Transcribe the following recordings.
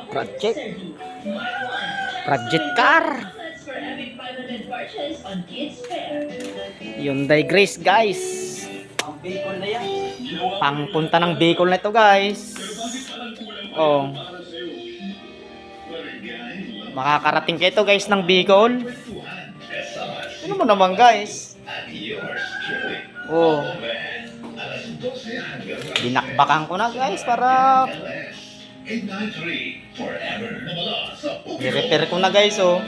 Project. Project car. Hyundai Grace guys. Pangpunta ng Bicol na ito guys. Oh. Makakarating kayo ito guys ng Bicol. Ano mo naman guys? Oh. Binakbakan ko na guys para i-repair ko na guys oh.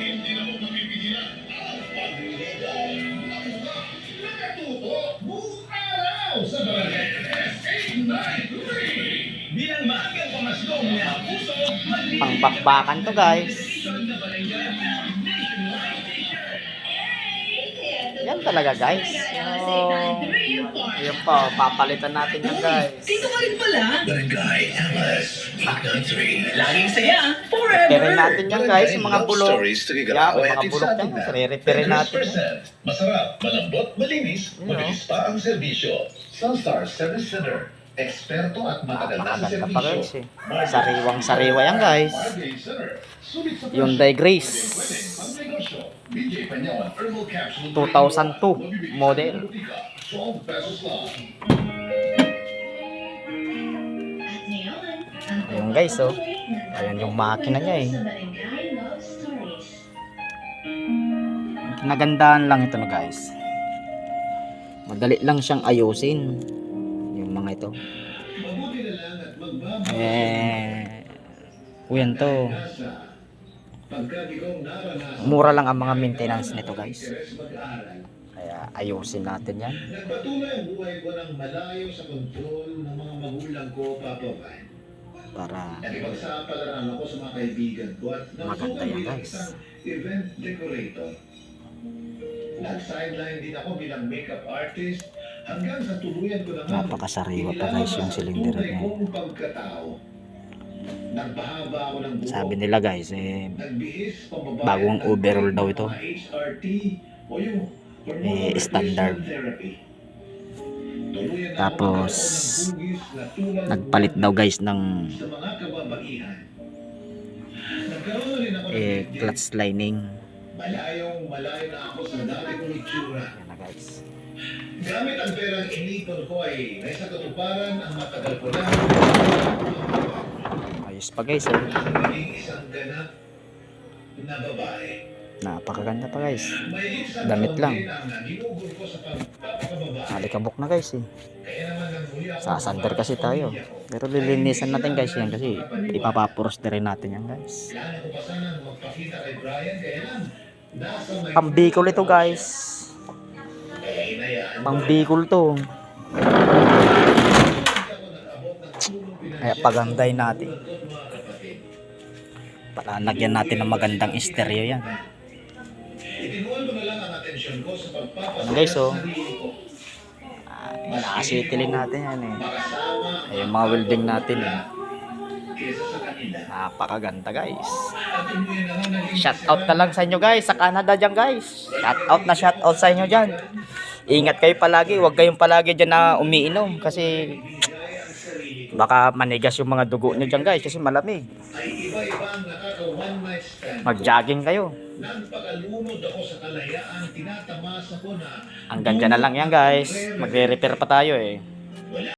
Pangbakbakan to guys. Yan talaga guys. Yun po, papalitan natin yan guys. Dito ka rin pala. Barangay MS. Magdang 3. Laging saya. Forever. Repair natin yan guys. Yung mga bulok. Yeah, mga bulok yan. Re-repair natin. Masarap, malambot, malinis. Mabilis pa ang serbisyo. Sunstar Service Center. Eksperto at matagal na sa Napakaganda pa guys serbisyo. eh. Sariwang-sariwa yan guys. Hyundai Grace 2002 model. Ayun guys oh. Ayan yung makina niya eh. Nagandahan lang ito no guys. Madali lang siyang ayusin. Yung mga ito. Kuyan to. Mura lang ang mga maintenance nito guys. Kaya ayusin natin yan. Nagpatuloy ang buhay ko ng malayo sa kontrol ng mga magulang ko, Papa Van. Para Nakipagsapalaran ako sa mga kaibigan ko at maganda yan guys. event decorator. Nag-sideline din ako bilang makeup artist hanggang sa tuluyan ko naman. Napakasariwa pa guys yung cylinder niya. Nagpahaba ako ng buhok. Sabi nila guys eh Nagbihis, pambabae, bagong overall daw ito. mga HRT o yung Standard. therapy. Tuluyan na Tapos ako ng hugis na tulad nagpalit daw guys ng sa mga kababaihan. Nagkaroon rin ako ng clutch lining. malayo na ako sa dati kong itsura. Yan na guys. Gamit ang perang inipon ko ay nasa katuparan ang matagal ko na. Ayos pa guys eh. Naging isang ganap na babae. Napakaganda pa guys. May isang Damit lang. taon din ang ginugol ko sa pagpapababae. Alikabok na guys eh. Kaya naman nang huli ako Sasander kasi tayo. Pero lilinisan natin guys yan kasi ipapapuros na rin natin yan guys. plano ko pa sanang magpakita kay Brian kaya lang nasa may Pambicol ito guys. kaya inayaan ko Pambicol to. ako nag-abot ng tulong Kaya paganday natin. pinagkuhan ko mga kapatid. Palalagyan natin ng magandang stereo yan. Itinuan ko na lang ang atensyon ko sa pagpapasaya Guys, oh. sa sarili ko. Nakasitilin natin yan eh. Makasama Ay, yung mga welding natin eh. kesa sa kanila. Napakaganda guys. At tuluyan na nga naging Shout out na lang sa inyo guys sa Canada dyan guys. Shout out sa inyo dyan. Ingat kayo palagi. Huwag kayong palagi dyan na umiinom kasi baka manigas yung mga dugo nyo dyan guys kasi malamig. ay iba-ibang nakaka-one night stand. Mag-jogging kayo. Nagpakalunod ako sa kalayaan, tinatamasa ko na Hanggang dyan na lang yan guys. Magre-repair pa tayo eh.